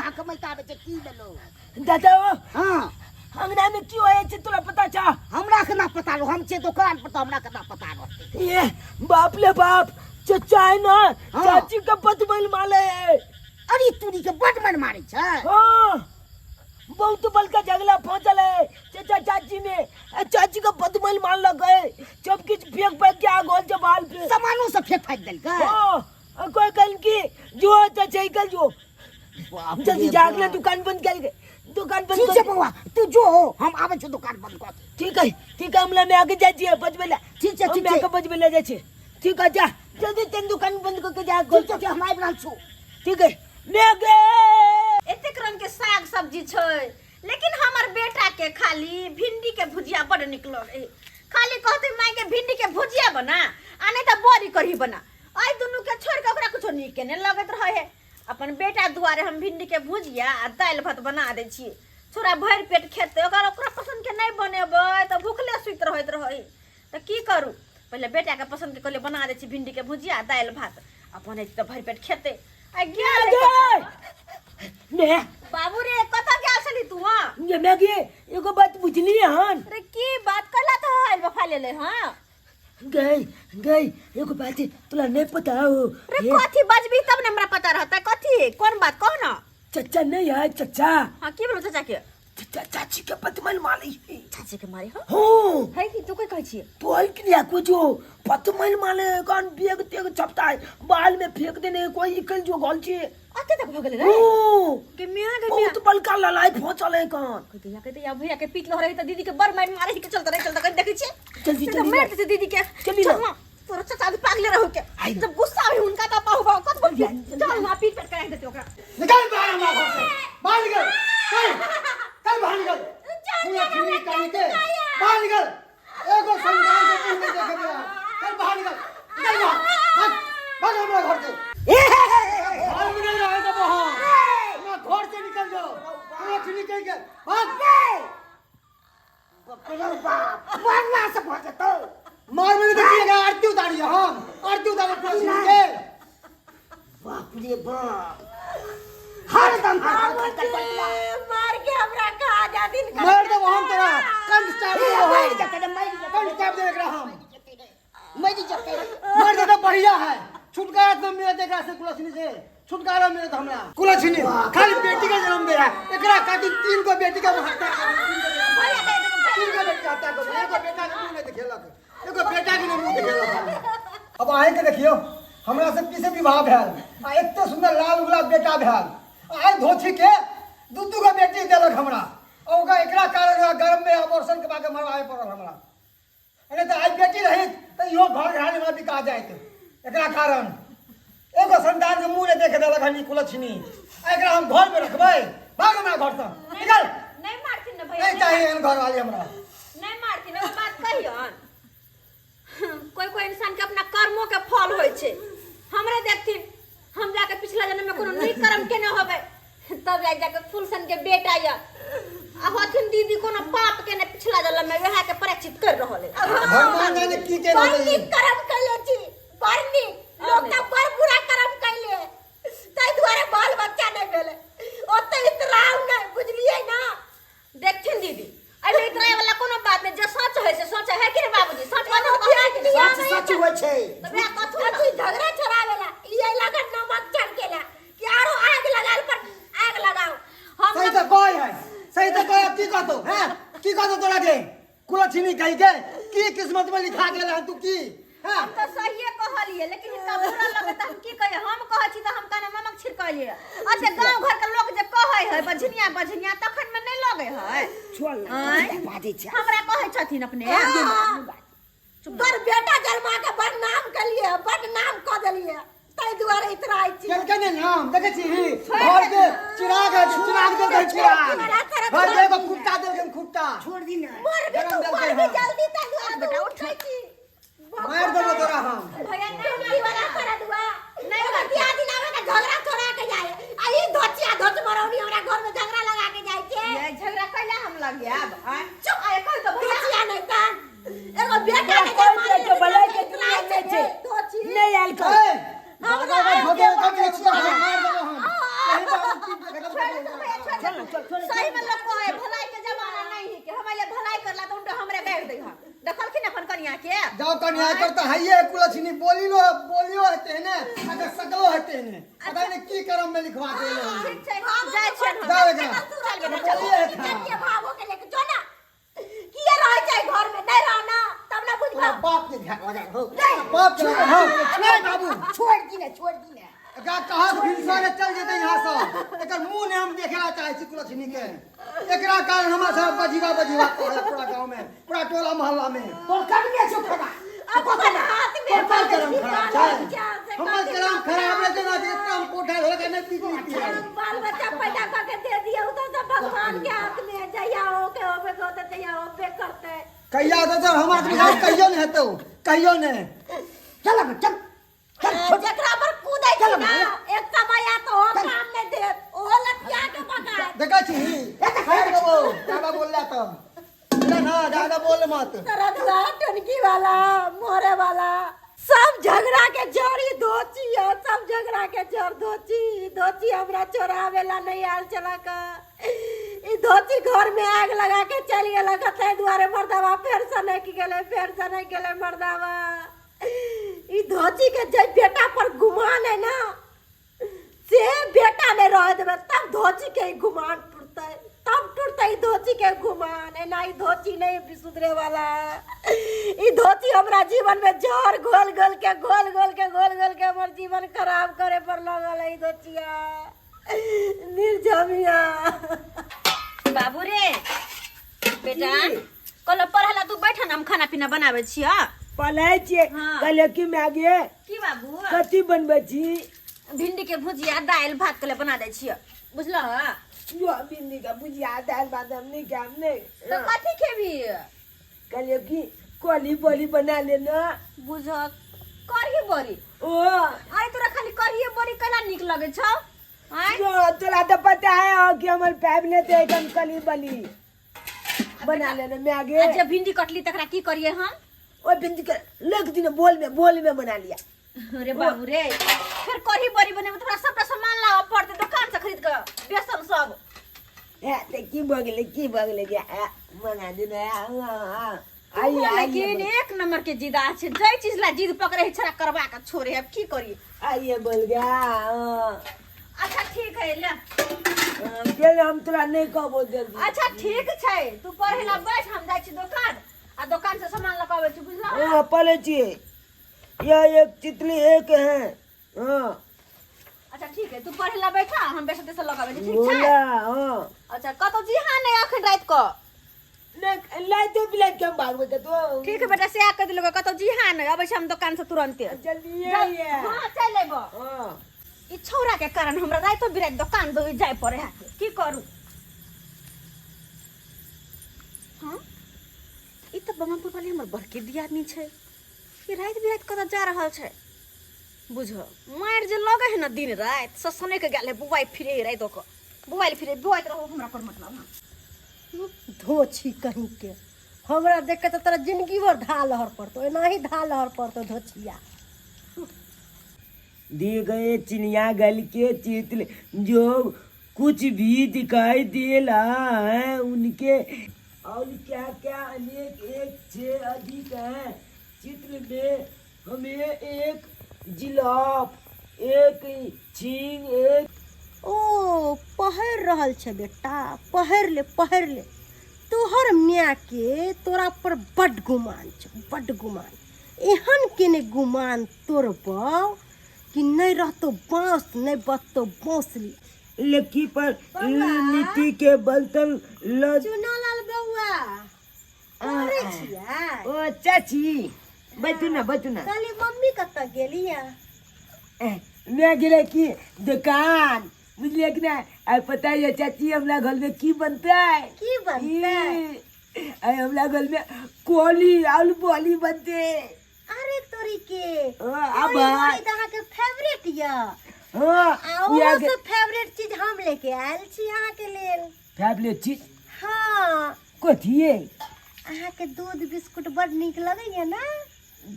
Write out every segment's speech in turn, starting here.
हकमैता आबे छै की भेलो दादा हां अंगना में क्यों आए छे तोरा पता छा हमरा केना पता रहो हम छे दुकान पर तो हमरा केना पता रहते ये बाप ले बाप चचा है ना चाची का बदमल माले अरे तूरी के बड मन मारे छै हां बहुत बड़का झगड़ा पहुंचल है चचा चाची में चाची का बदमल मार लग गए सब कुछ फेंक फेंक के आग होल जबाल पे सामानों से फेंक देल के हां कोई कल की जो चाचा कल जो जल्दी जाग ले दुकान बंद कर के दुकान बंद ठीक है बउआ तू जो हम आवे छ दुकान बंद कर ठीक है हमला में आगे जाय छिए बजबेला ठीक है मैं आगे बजबेला जाय छी ठीक है जा जल्दी तेन दुकान बंद करके जा ठीक है हम आबि रहल छु ठीक है मैं आगे एतेक रंग के साग सब्जी छै लेकिन हमर बेटा के खाली भिंडी के भुजिया बड़ निकल रहे खाली कहते माय के भिंडी के भुजिया बना आ नहीं तो बड़ी कढ़ी बना आई दुनू के छोड़ के ओकरा कुछ नीक के नहीं लगत रहे अपन बेटा दुआरे हम भिंडी के भुजिया आ दाल भात बना दे छी छोरा भर पेट खेते ओकरा पसंद के नहीं बनेबै तो भूखले सुत रहत रहे तो की करू पहले बेटा के पसंद के कहले बना दे छी भिंडी के भुजिया दाल भात अपन तो भर पेट खेते आ गेल ने बाबू रे कथा क्या छली तू हां ये मैगी एगो बात बुझली हन अरे की बात कला तो आइल बफा ले हां गई एगो बात तोला नहीं पता हो अरे कथी बजबी तब ने हमरा पता रहता कथी कौन बात कहो ना चचा नहीं है चचा हां की बोलो चाचा के चचा चाची के बदमल माली चाची के मारे हो है कि तू कोई कहै छी बोल के लिया को जो बदमल माले कौन बेग तेग चपता है बाल में फेंक देने कोई इकल जो गोल छी अते तक भगले रे के मिया बहुत बड़का लड़ाई पहुंचल है कौन कहते या भैया के पीट लो रही त दीदी के बर मार मारे के चलता रहे देखै छी जल्दी जल्दी मार दे दीदी के चली ना तोरा चाचा भी पागले रहो के जब गुस्सा आवे उनका त पाऊ कत बोल चल ना पीट पेट कराई देते ओकरा निकल बाहर हमारा घर से बाहर निकल चल बाहर निकल पूरा चुनी काट के बाहर निकल एगो संतान के मुंह में देखे मेरा चल बाहर निकल भाग भाग हमारा घर से बाहर निकल रहा है तो बाहर मैं घर से निकल जाओ पूरा चुनी निकल के भाग बाप मारना से भज तो मार मैंने देखिएगा आरती उतारी है हम आरती उतारे पूरा चुनी के बाप रे बाप हर दम मार के हमरा का आजादी मार दो हम तेरा कंठ चाप दे मर जाते कंठ चाप दे एकरा हम मर जाते मार दे तो बढ़िया है छुटकारा तो मिले देखा से कुलछनी से छुटकारा मिले तो हमरा कुलछनी खाली बेटी का जन्म दे रहा एकरा खातिर 3 को बेटी का हत्या कर 3 को बेटी का हत्या कर एगो बेटा के मुंह नहीं देखेलक एगो बेटा के मुंह देखेलक अब आए के देखियो हमरा से पीछे विवाह भेल आ एते सुंदर लाल गुलाब बेटा भेल आइ धोछी के दू को बेटी देलक हमरा और ओकरा एकरा कारण गर्भ में अबॉर्शन के बाद मरवाए पड़ल हमरा अरे तो आज बेटी रही तो इहो घर घराने में बिका जाइत एकरा कारण एगो संतान के मुंह ने देखे देलक हनी कुलछनी एकरा हम घर में रखबै भाग हमरा घर से निकल नहीं मारथिन ना भैया नहीं चाहिए घर वाली हमरा नहीं मारथिन ना बात कहियन कोई कोई इंसान के अपना कर्मों के फल होय छे हमरे देखथिन हम जाके पिछला जन्म में कोनो नीक कर्म केने होबे तब जाके फुलसन के बेटा या आ होथिन दीदी कोनो पाप केने पिछला जन्म में वहा के परीक्षित कर रहल है भगवान जाने की के रहलै कर्म कैले छी करनी लोग त बड़ बुरा कर्म कैले तै दुआरे बाल बच्चा नहीं भेले ओते इतराव नहीं बुझलिए ना देखथिन दीदी अबे इतराय वाला कोनो बात नहीं जो सच है से सच है कि रे बाबूजी सच बात सच सच होय छै तबे कथु तू झगड़ा छड़ावेला ये लगन नमक चढ़ केला कि आरो आग लगाल पर आग लगाओ हम सही तो कोई है सही तो कोई की कहतो हैं की कहतो तोरा के कुलछनी कहि के की किस्मत में लिखा गेल है तू की हां हम तो सहिए कहलिए लेकिन इतना बुरा लगत हम की कहे हम कहै छी त हम काने नमक छिड़कलिए अच्छा गांव घर के लोग जे कहै है बझनिया तखन में नहीं लगे है छोड़ ले बाजे छै हमरा कहै छथिन अपने तोर बेटा जन्मा के बदनाम कलिए बदनाम क देलिए तै दुआरे इतराई छी चल के नाम देखे छी घर के चिराग दे दे चिराग घर के एगो खुट्टा दे के खुट्टा छोड़ दी ना मर भी तू मर भी जल्दी तै बेटा उठै छी मार देबो तोरा हम भैया नहीं वाला कर दुआ नहीं बियाह दिन आवे ना झगड़ा छोड़ा के जाए आई धोचिया धोच मरौनी हमरा घर में झगड़ा लगा के जाय के ये झगड़ा कैला हम लग गया चुप आए कह तो भैया नहीं का एगो बेटा के कोई के भलाई के दुनिया में छे नहीं आल कर हमरा धोके का बेच मार देबो हम सही में लोग कहे भलाई के जमाना नहीं है कि हमारे भलाई करला तो उनके हमरे बैठ दे हां देखलखिन अपन कन्या के जाओ कन्या करता है ये कुलछनी बोलियो हते ने अगर सकलो हते ने पता नहीं की करम में लिखवा दे ठीक छै जाय छै जाओ एकरा के भावो के लेके जो ना किए रह जाए घर में नहीं रहना तब ना बुझबा बाप के घर लगा हो बाप के हो नहीं बाबू छोड़ दी ने का कहा फिर से चल जेते यहां से एकर मुंह ने हम देखेला चाहे छी कुलछनी के एकरा कारण हमरा सब बजीवा कहला पूरा गांव में पूरा टोला मोहल्ला में तो कन्या चुप होगा अब अपन हाथ में टोटल करम खराब है हमर करम खराब है देना इतना हम कोठा धोला के नहीं पीती है बाल बच्चा पैदा करके दे दिया तो सब भगवान के हाथ में जया हो के होबे को तो जया होबे करते कहिया तो हम आदमी हाथ कहियो नहीं हेतौ कहियो नहीं चल अब चल जकरा पर कूदै छी ना एक समय तो हो काम में दे ओ लटिया के बगाए देखा छी ज्यादा बोल रहा तो ना ज्यादा बोल मत रतवा टनकी वाला मोरे वाला सब झगड़ा के जड़ी दोची है सब झगड़ा के जड़ दोची हमरा चोरावेला नहीं आल चला का ई दोची घर में आग लगा के चल गेला कते दुआरे मर्दावा फेर से नहीं गेले मर्दावा ई धोची के जे बेटा पर गुमान है ना से बेटा ने रह देबे तब धोची के गुमान टूटते तब टूटते ई धोची के गुमान है ना ई धोची नहीं सुधरे वाला ई धोची हमरा जीवन में जहर घोल के हमर जीवन खराब करे पर लगल है ई धोचिया निर्जमिया बाबू रे बेटा कल पढ़ला तू बैठ ना हम खाना पीना बनावे छिया पलाय छे कल की मागे की बाबू कथी बनबै छी भिंडी के भुजिया दाल भात कले बना दे छियै बुझलो जो भिंडी का भुजिया दाल भात हम नहीं खाम नहीं तो कथी खेबी कल की कोली बोली बना लेना बुझ करही बड़ी ओ आई तोरा खाली करही बड़ी कला निक लगे छौ आई जो तोरा तो पता है कि हमर फैमिली तो एकदम कली बली बना लेना मागे जब भिंडी कटली तकरा की करिए हम ओ भिंडी के लग दिन बोल में बना लिया अरे बाबू रे फिर करही बड़ी बने में तोरा सब सामान लाओ पड़ते दुकान से खरीद के बेसन सब है ते की बगले के मंगा देना आई लेकिन एक नंबर के जिद আছে जय चीज ला जिद पकड़े छरा करवा के छोड़े अब की करिए आइए बोल गया अच्छा ठीक है ले पहले हम तोरा नहीं कहबो जल्दी अच्छा ठीक छै तू पढ़े ला बैठ हम जाय छी दुकान आ दुकान से सामान लगावे छी बुझला हां पले छी यह एक चितली एक है हां अच्छा ठीक है तू पढ़े ला बैठा हम बेसते से लगावे छी ठीक छै बोला हां अच्छा कतो जी हां नहीं अखन रात को नहीं लाई तो बिलाई के भागबे के तो ठीक है बेटा से आ के दिलो कतो जी हां नहीं अबै छी हम दुकान से तुरंत जल्दी आइए हां चल लेबो हां ई छौरा के कारण हमरा रातो बिरात दुकान दो जाय पड़े है की करू हां ई त बमनपुर वाली हमर बड़के दियादनी छै ई रात बिरात कत जा रहल छै बुझ मार जे लगे है ना दिन रात ससने के गेले बुआई फिरे रातो को बुआई फिरे बुआई रहो हमरा पर मतलब हां धोछी कहीं के हमरा देख के तो तेरा जिंदगी भर ढाल हर पड़तो एना ही ढाल हर पड़तो धोछिया दिए गए चिड़िया गल के चितले जो कुछ भी दिखाई दे रहा है उनके और क्या क्या अनेक एक से अधिक है चित्र में हमें एक जिलाफ एक छींग एक ओ पहर रहल छे बेटा पहर ले तोहर मियाँ के तोरा पर बड गुमान छे बड गुमान एहन केने गुमान तोरबौ कि नहीं रहतो बांस नहीं बचतो बांसुरी लकी पर नीति के बलतल चुनालाल बउआ अरे छिया ओ चाची बैठू ना काली मम्मी कत गेलिया मैं गिरे की दुकान मुझे कि ना पता है चाची हमरा घर में की बनता है की बनता है हमरा घर में कोली आलू बोली बनते अरे तोरी के अब अहाँ के फेवरेट या हां से फेवरेट चीज हम लेके आयल छी अहाँ के लेल फेवरेट चीज हां कथी है अहाँ के दूध बिस्कुट बड़ नीक लगैया ना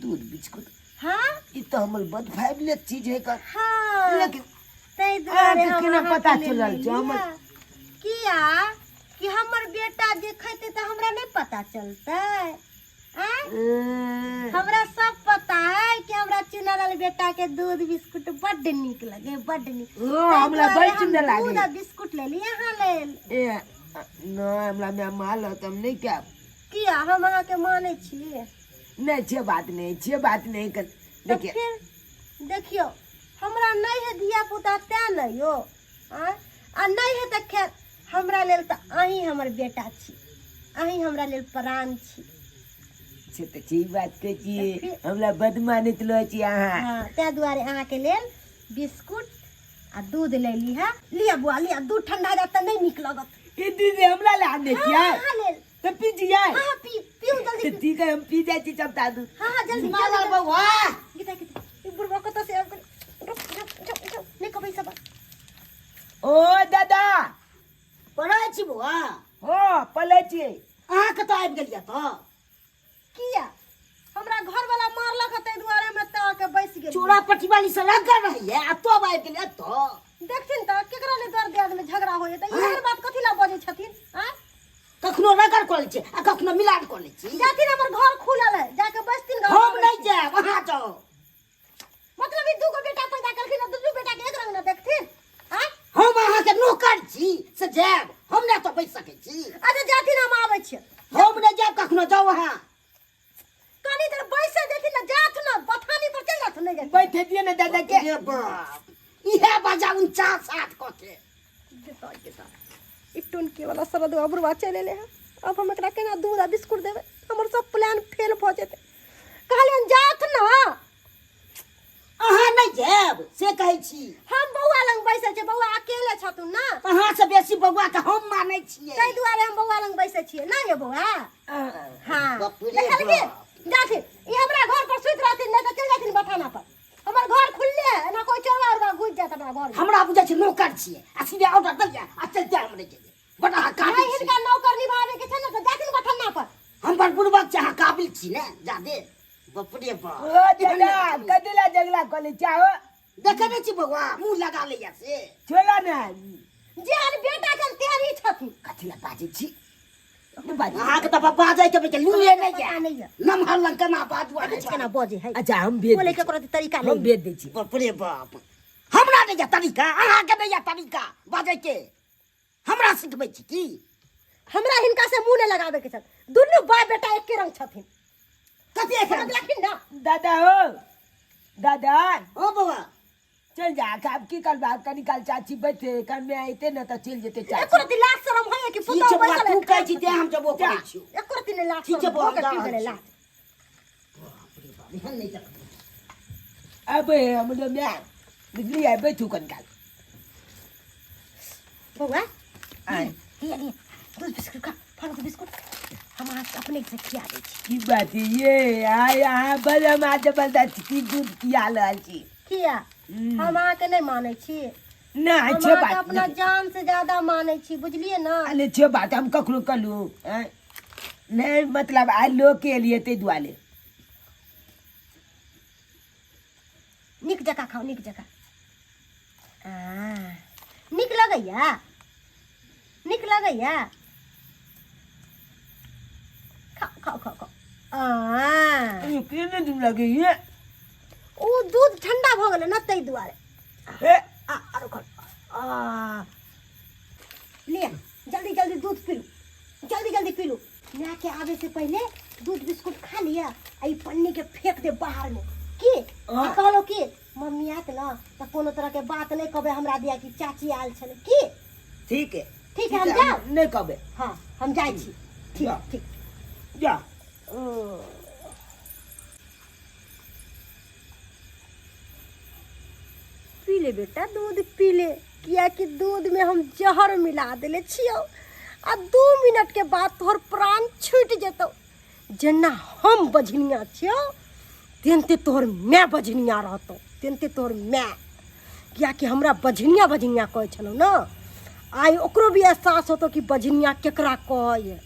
दूध बिस्कुट हां ई तो हमर बड़ फेवरेट चीज है का हां लेकिन तै दुआरे आज हम केना अहाँ पता के लेल चलल छै? लेलियै। किया कि हमर बेटा जे खैते तऽ हमरा नहीं पता चलतै। हमरा सब पता है कि हमरा चुनल बेटा के दूध बिस्कुट बड्ड नीक लगे, बड्ड नीक। हमरा बड़ सुंदर लागे। दूध आ बिस्कुट ले ली यहाँ लेल। ए नहीं हमरा में माल हम नहीं क्या किया हम अहाँ के माने छियै? नहीं छे बात नहीं कर तो देखिए फिर देखियो हमरा नहीं है धिया पुता तै नहीं यो आ नहीं है तो खैर हमरा लेल तो अहीं हमर बेटा छी, अहीं हमरा लेल प्राण छी। से तो ठीक बात कह छी। हमरा बद मानित लो छी अहाँ। हाँ तै दुआरे अहाँ के लेल बिस्कुट आ दूध ले ली है। लिया बुआ लिया, दूध ठंडा जात त नहीं निक लगत। ये दूध हमरा ले आने छियै हाँ लेल तो पी जियै। हाँ पीऊ जल्दी। ठीक है हम पी जाय छी चपटा दूध। हाँ जल्दी माला बउआ गीता ई बुढ़वा कत से आब रुक नहीं कबै सब। ओ दादा पढ़ै छी बउआ। हो पले छी। अहाँ कतऽ आबि गेलियै तऽ? किया हमरा घर वाला मारलक है, तै दुआरे में त के बैस गेल। चोरा पट्टी वाली से लगल रहिए आ तब आबि गेलियै तऽ। देखथिन त केकरा ले दर्द दियाद में झगड़ा होय त इहर बात कथि ला बजै छथिन। हां कखनो रगड़ कऽ लै छी आ कखनो मिलान कऽ लै छी। जाथिन हमर घर खुलल है, जाके बैसथिन घर। हम नहीं जाएब, अहाँ जाओ। मतलब ई दूगो बेटा पैदा करखिन, दुनू बेटा के एक रंग न देखथिन। हां हम अहाँ के नौकर छी से जाएब, हम नहीं तो बैस सकै छी। अच्छा जाथिन हम आबै छी। हम नहीं जाएब, कखनो जाओ अहाँ। कनी देर बैसे देथिन न, जाथ न बथानी पर चल जाथ नहीं जाथिन। बैठे दिए ना दादा के। ये बाप इहे बजा 49 कऽ के। गीता ई टुनकी वाला सरद अबरुआ चले ले है। अब हम एकरा केना दूध आ बिस्कुट देबै? हमर सब प्लान फेल भ जेतै। कहलियन जाथ न। अहाँ नहीं जाएब से कहै छी। हम बौआ लंग बैसे छै, बौआ अकेले छथुन ना। अहाँ से बेसी बउआ के हम मानै छियै। तै दुआरे हम बौआ लंग बैसे छियै ना ये बौआ। हाँ बाप रे देखल के बाप। जाथिन ई हमरा घर पर सुत रहथिन नहीं तो चल जाथिन बथाना पर। हमर घर खुलले है ना, कोई चोरा उरा घुस जात हमरा घर में। हमरा बुझै छै नौकर छियै आ सीधे ऑर्डर दल जाए आ चलते हमरे के बड़ा काबिल नहीं छी। हिनका नौकर निभावे के छै ना तो जाथिन बथाना पर। हम बड़ बुड़बक छै, अहाँ काबिल छी ने जादे। बाप रे बाप ओ दादा कदेला जगला कले चाहो देखे नहीं छी बउआ मुंह लगा लैया से। छोला ना जेहन बेटा के तेरी छथिन। कथी ला बाजै छी? अहाँ के तऽ बाजै के बेटा लुए नहीं पता जाए। नहीं है नमहर लंग केना बाजू आने केना बजे है। अच्छा हम भेज बोले दै के कोनो तरीका छी। नहीं। हम भेज दै छी। बाप रे बाप हमरा नहीं या तरीका, अहाँ के नहीं या तरीका बाजै के। हमरा सिखबै छी की? हमरा हिनका से मुंह नहीं लगावे के छन। दुनू बाप बेटा एके रंग छथिन। कथी एक समझलखिन ना। दादा हो दादा ओ बउआ चल जा अब की करबा कनी काल चाची बैठे कर में आइते ना तो चल जेते एको चाची। रति लाज शरम है कि ठीक पुतौ छै बउआ बैसल तू है। कहै छी ते हम जबो करै छी। एको रति नहीं लाज ठीक छै शरम बउआ, भोके जा पी रहल गेलै छी। लाज। बिहान नहीं जा। अब हम लोग ना निकली है बैठू कन काल। बउआ आए लिया लिया दूध बिस्कुट खा, फल के बिस्कुट हम आज अपने से खिया दै छी। की बात है ये आय यहाँ बड़ा माँ जबरदस्त की दूध किया लाल छी। किया हम अहाँ के नहीं मानै छी। ना हम अच्छे अहाँ के बात अपना जान से ज्यादा मानै छी, बुझलिए ना। अरे अच्छे बात हम कखनो कलू नहीं मतलब आ लोग के लिए ते दुआले निक जका खाओ, निक जका। निक लगैया, निक लगैया। खाओ खाओ खाओ खाओ। केने दिन लगे ये ओ दूध ठंडा भ गेलै ना तै दुआरे। ए, आरो खा। लिया जल्दी जल्दी दूध पी लो, जल्दी जल्दी पी लो। मैं के आवे से पहले दूध बिस्कुट खा लिया आ ई पन्नी के फेंक दे बाहर में। की कहलो की मम्मी आत ना तो कोनो तरह के बात नहीं कहबे हमरा दिया कि चाची आयल छले की। ठीक है ठीक है हम जाओ। नहीं कबे हाँ हम जाए छी। ठीक जा। ठीक। जा पी ले बेटा दूध पी ले, किया कि दूध में हम जहर मिला देले छियो आ 2 मिनट के बाद तोहर प्राण छूट जेतौ। जेना हम बझनिया छियो तेनते तोहर मैं बझनिया रहतौ, तेनते तोहर मैं। किया कि हमरा बझनिया बझनिया कहै छलौ ना, आइ ओकरो भी एहसास होतो कि बझनिया केकरा कहै।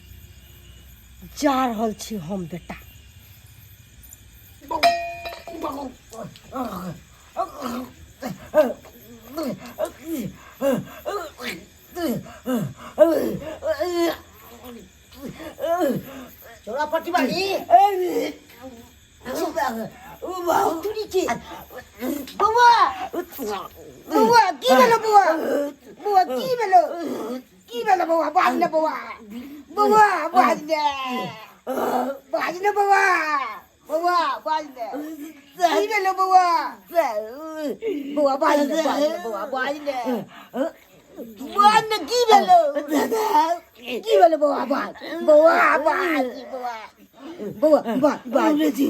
जा रहल छी हम बेटा। छोरा पट्टी बानी तुरी के बुआ बुआ की भेलो बुआ बुआ की भेलो बुआ बाज ने बुआ बुआ बाज ने बुआ बुआ बाज ने की भेलो बुआ बुआ बाज ने बुआ बाज ने की भेलो बुआ बाज बुआ बाज बुआ बुआ बाज की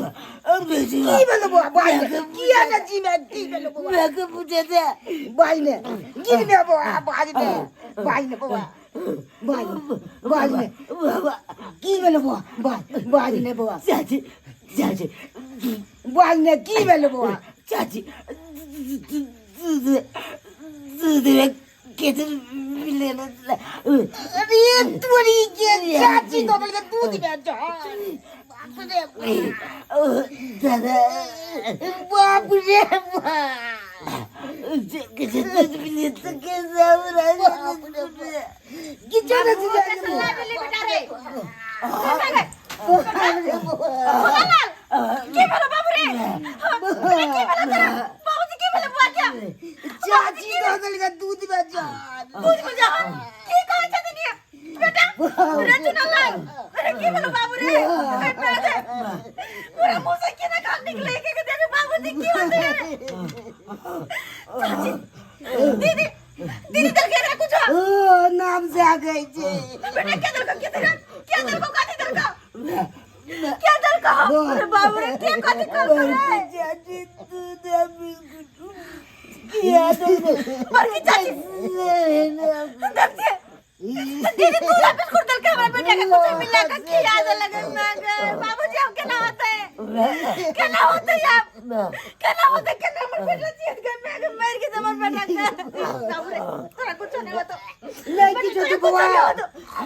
भेलो बुआ बाज किया ना जी में की भेलो बुआ मैं को पूछे थे बाज ने की ने बुआ बाज ने बुआ बाज ने की भेलो बुआ बाज ने बुआ चाची चाची बाज ने की भेलो बुआ चाची दूध किधर मिले ना अरे तुरी के चाची तो बोले दूध में जा बाप रे दादा बाप रे किधर मिले तो कैसे हो रहा है कि जाना जी सल्ला मिली बेटा रे के भेलो बाबू रे के भेलो तेरा बाबूजी के भेलो बुआ क्या चाची तो बोले दूध में जा दूध में जा की कहै छ दुनिया बेटा रे चुना लाग अरे के भेलो बाबू रे पूरा मुंह से केना कान निकले के देखे बाबूजी की होते है चाची दीदी दीदी दल के रे कुछ ओ नाम से आ गई जी बेटा क्या दल को काटी दल का क्या दल का अरे बाबू रे क्या काटी कर रहे चाची दूध बिस्कुट किया मर की चाची दीदी तू ना बिल्कुल दल के हमारे बेटे का कुछ मिला का की याद लगे मैं बाबूजी हम क्या होते हैं क्या होते हैं आप क्या होते हमारे बेटा जीत गए मैं मर के जमन बेटा बाबू रे तेरा कुछ नहीं होता नहीं कीजिए तो बुआ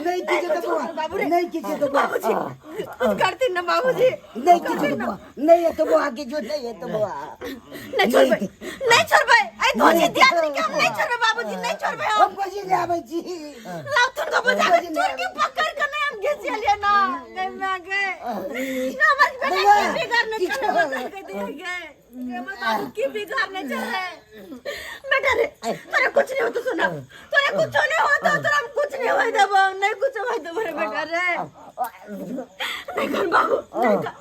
नहीं कीजिए तो बुआ नहीं कीजिए तो बुआ बाबूजी कुछ करती ना बाबूजी नहीं कीजिए तो बुआ नहीं है तो बुआ की जो नहीं है तो बुआ नहीं छोड़ भाई आई तो जी ध्यान नहीं क्या नहीं छोड़ बाबूजी नहीं छोड़ भाई हम को जी ले आवे जी लाओ तुमको बजा के छोड़ के पकड़ कर नहीं हम घिस लिया ना नहीं मैं गए ना मत बेटा की बिगाड़ने चले मत कर दे गए ये मत बाबू की बिगाड़ने चले बेटा रे तेरा कुछ नहीं होता सुना तेरा कुछ नहीं होता तेरा कुछ नहीं होई दे नहीं कुछ होई दे मेरे बेटा रे नहीं कर बाबू नहीं कर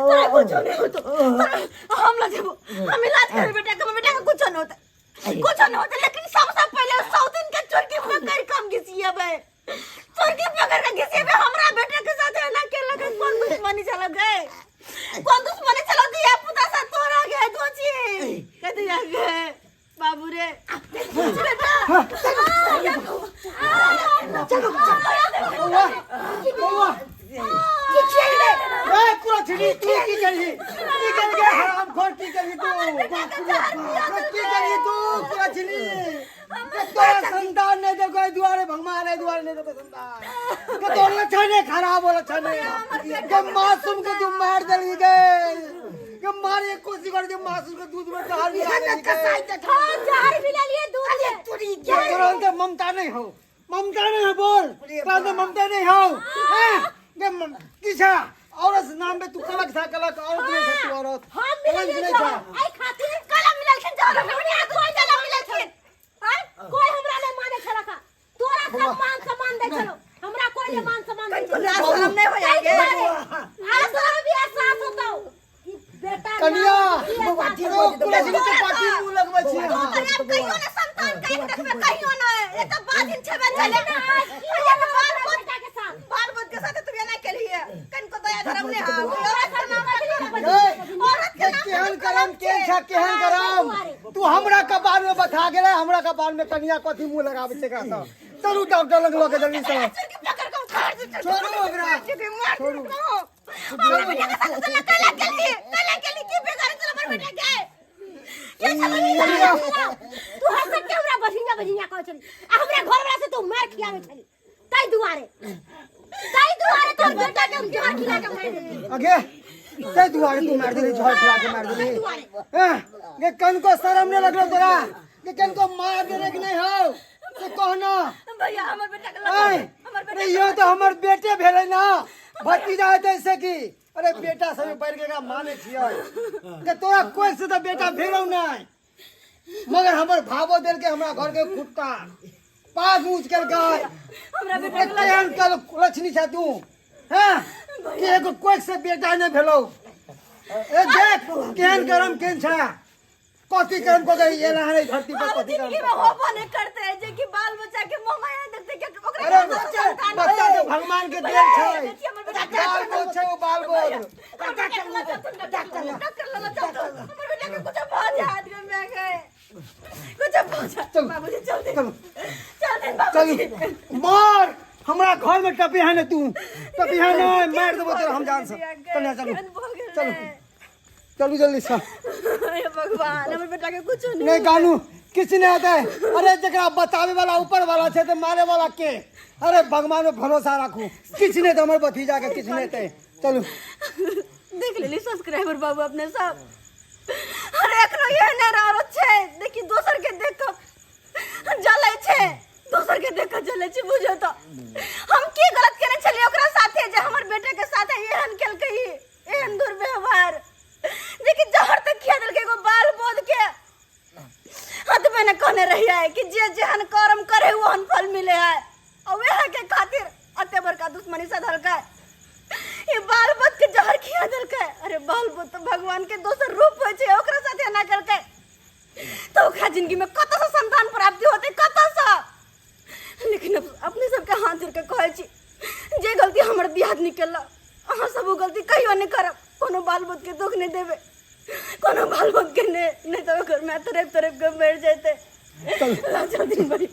तेरा कुछ नहीं होता हम ला देबो हम इलाज करे बेटा का कुछ नहीं होता लेकिन सबसे पहले 100 दिन के चोरकी पकड़ कम घिसिया बे चोरकी पकड़ के घिसिया बे हमरा बेटा के साथ है ना के लगे कौन दुश्मनी चला गए दिया पुता सा तोड़ा गए दोची कहते आ गए बाबू रे बेटा चलो बुआ की चले ए कुला छिड़ी तू की करी हराम खोर की करी तू कुला छिड़ी तेरा संतान ने देखो दुआरे भगवान है दुआरे ने देखो संतान के तो लछने खराब हो लछने के मासूम को तुम मार दली गए के मारे कोशिश कर जो मासूम को दूध में डाल दिया हां जहर भी ले लिए दूध ले तुरी क्या तुरंत ममता नहीं हो बोल तुरंत ममता नहीं हो हैं के किसा औरत नाम पे तू कलक था कलक औरत नहीं तू औरत हम मिले छ आई खातिर कलम मिलल छ जहर में आ कोई कलम मिलल छ हां कोई हमरा ले माने छला का तोरा सम्मान दे चलो हमरा कोई ले मान सम्मान दे हम नहीं हो जाएंगे आज तो भी एहसास होता हो बेटा कन्या बाटी रो कुलसी के पाटी मुंह लगबै छी तो कहियो ना संतान कहीं देखबे कहियो ना ए तो बाजिन छबे चले ना बाल बच्चा के साथ तू ना के लिए कन को दया धर्म ने हां औरत के केहन करम तू हमरा कपार में बता गेले हमरा कपार में कन्या कथी मुंह लगाबै छै एकरा चलू डॉक्टर लग लो के जल्दी से छोड़ो ओकरा छोड़ो कला के लिए की बेकार चला मर बेटा गए ये चलो तू हंस के हमरा बहिना कहै छली हमरा घर वाला से तू मार खियावे छली ताई दुआरे तो बेटा के जहर खिला के मार दे आगे ते दुआरे तू मार दे झोल खिला के मार दे ये कन को शर्म नहीं लगलो तोरा कि किनको मार देने की नहीं हो तो कहना भैया हमर बेटा के आय, हमर बेटा अरे ये तो हमर बेटे भेले ना भतीजा है ऐसे की अरे बेटा सब बैठ के माने छियै कि तोरा कोई से तो बेटा भेलौ नहीं मगर हमर भावो देल के हमरा घर के खुट्टा पाग ऊंच कर गए हमरा बेटा के केहन कल लछनी छ तू हैं कि एगो कोई से बेटा नहीं भेलौ ए देख केहन करम केन छ कथी करम को गई ये रहा नहीं धरती पर कथी जिंदगी में करम होबो नहीं करते हैं जे कि बाल बच्चा के मोमाया देखते के ओकरा अरे बच्चा तो भगवान के देल छै बाल बोल छै वो बाल बोल डॉक्टर लगा चल हमर बेटा के कुछ भा जात के मैं गए कुछ भा जा चल। बाबूजी चल दे चल। चल दे चल बाबूजी मार हमरा घर में टपिहा ने तू टपिहा ने मार देबो तेरा हम जान से चल चल चल चलू जल्दी से हे भगवान हमर बेटा के कुछ नहीं नहीं गानू किसी नहीं आता है अरे जरा बतावे वाला ऊपर वाला छे तो मारे वाला के अरे भगवान में भरोसा रखू किसी ने तो हमारे भतीजा के किसी ने ते चलो देख लेली सब्सक्राइबर बाबू अपने सब अरे एकरो ये न रहो छे देखि दोसर के देख जले छे दोसर के देख जले छे बुझो तो हम की गलत करे छलिए ओकरा साथे जे हमर बेटे के साथे एहन केल कही एहन दुर्व्यवहार देखि जहर तक खिया देल के एगो बाल बोध के हद में न कहने रही है कि जे जेहन कर्म करे वहन फल मिले है और वह के खातिर अते बड़का दुश्मनी से धल के ये बाल बत के जहर खिया देल के अरे बाल बत तो भगवान के दोसर रूप होय छै ओकरा साथे ना कर के तो ओकरा जिंदगी में कत से संतान प्राप्ति होते कत से लेकिन अपने सब के हाथ जोड़ के कहै छी जे गलती हमर दियाद निकलला अहाँ सब वो गलती कहियो नहीं करब कोनो बाल बत के दुख नहीं देबे कोनो बाल बत के नहीं तो घर में तरफ तरफ के बैठ जाते चल दिन बड़ी